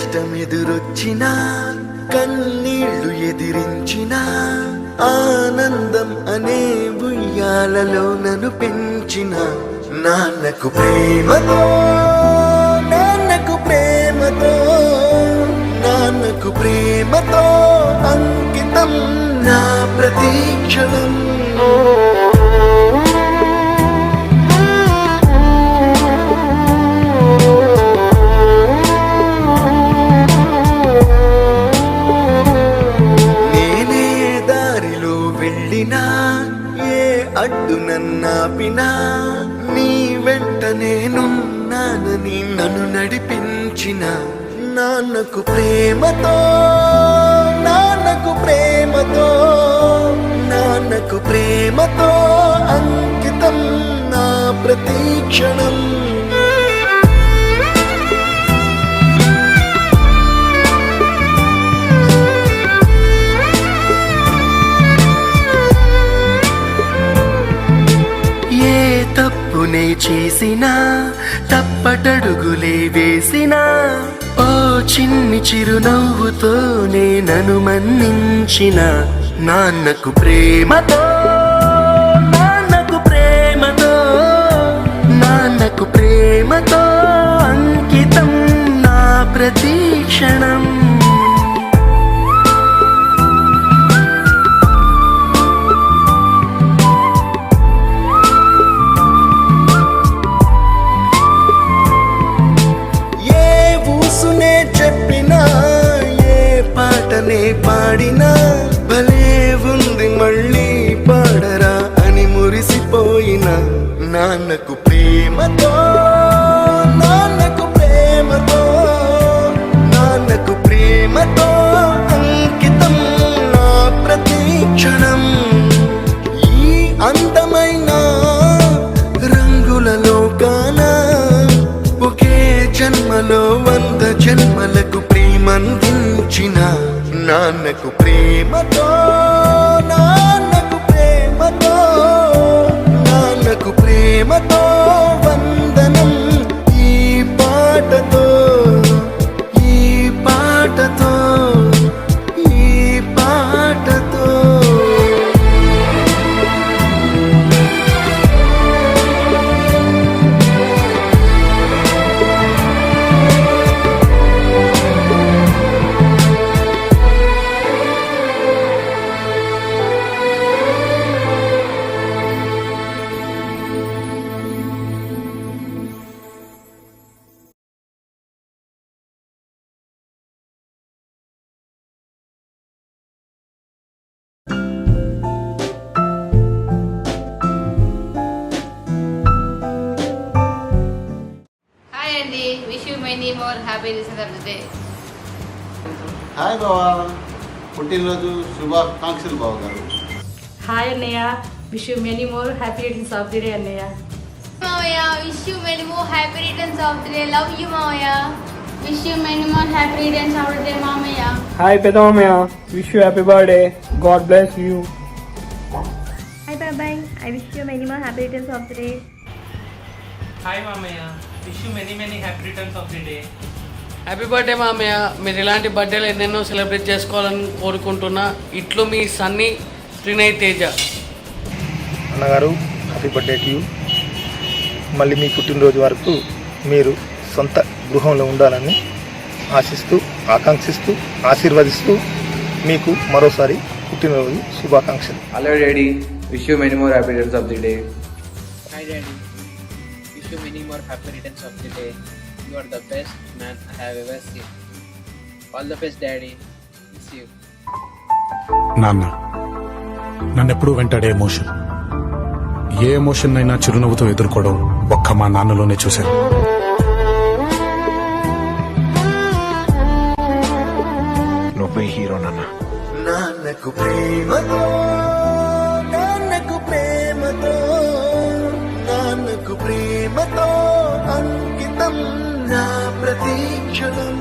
కష్టమెదురొచ్చినా కన్నీళ్లు ఎదిరించినా ఆనందం అనే ఉయ్యాలలో నన్ను పెంచిన నాన్నకు ప్రేమతో నాన్నకు ప్రేమతో నాన్నకు ప్రేమతో అంకితం నా ప్రతీక్షణం. ఏ అడ్డు నన్నాపినా నీ వెంట నేనున్నానని నన్ను నడిపించిన నాన్నకు ప్రేమతో నాన్నకు ప్రేమతో నాన్నకు ప్రేమతో అంకితం నా ప్రతీక్షణం. తప్పునే చేసినా తప్పటడుగులే వేసినా ఓ చిన్ని చిరునవ్వుతోనే నన్ను మన్నించిన నాన్నకు ప్రేమతో నాన్నకు ప్రేమతో నాన్నకు ప్రేమతో అంకితం నా ప్రతీక్షణం. పాటనే పాడినా భలే ఉంది మళ్ళీ పాడరా అని మురిసిపోయిన నాన్నకు ప్రేమతో నాన్నకు ప్రేమతో నాన్నకు ప్రేమతో అంకితం నా ప్రతీక్షణం. ఈ అందమైన రంగులలో కానా ఒకే జన్మలో 100 జన్మలకు ప్రేమందించిన నాన్నకు ప్రేమతో నాన్నకు ప్రేమతో నాన్నకు ప్రేమతో వందనం. ఈ పాటతో ఈ పాటతో ఈ పాటతో many more happy reasons of the day. Hi బావా, పుట్టినరోజు శుభాకాంక్షలు బావ గారు. హాయ్ అన్నయ్య, wish you many more happy returns of the day అన్నయ్య. మామయ్య, wish you many more happy returns of the day. Love you మామయ్య. Wish you many more happy returns of the day మామయ్య. హాయ్ పెద్ద మామయ్య, wish you happy birthday. God bless you. Hi బాబాయ్, I wish you many more happy returns of the day. Hi మామయ్య, wish you many happy returns of the day. Happy birthday మామయ్య. మీరు ఇలాంటి బర్త్డేలు ఎన్నెన్నో సెలబ్రేట్ చేసుకోవాలని కోరుకుంటున్నా. ఇట్లు మీ సన్నీ త్రినయ్ తేజ. అన్నగారు, హ్యాపీ బర్త్డే టు యూ. మళ్ళీ మీ పుట్టినరోజు వరకు మీరు సొంత గృహంలో ఉండాలని ఆశిస్తూ, ఆకాంక్షిస్తూ, ఆశీర్వదిస్తూ మీకు మరోసారి పుట్టినరోజు శుభాకాంక్షలు. Hello daddy, wish you many more happy returns of the day. Hi daddy, wish you many more happy returns of the day. You are the best man I have ever seen. All the best, Daddy. Miss you. నాన్న, నన్నెప్పుడు వెంటాడే emotion, ఏ emotion అయినా చిరునవ్వుతో ఎదుర్కోవడం ఒక్క మా నాన్నలోనే చూశాను. నువ్వే hero నాన్న. నాన్నకు ప్రేమతో నాన్నకు ప్రేమతో నాన్నకు ప్రేమతో అంకితం నా ప్రతీక్షణం.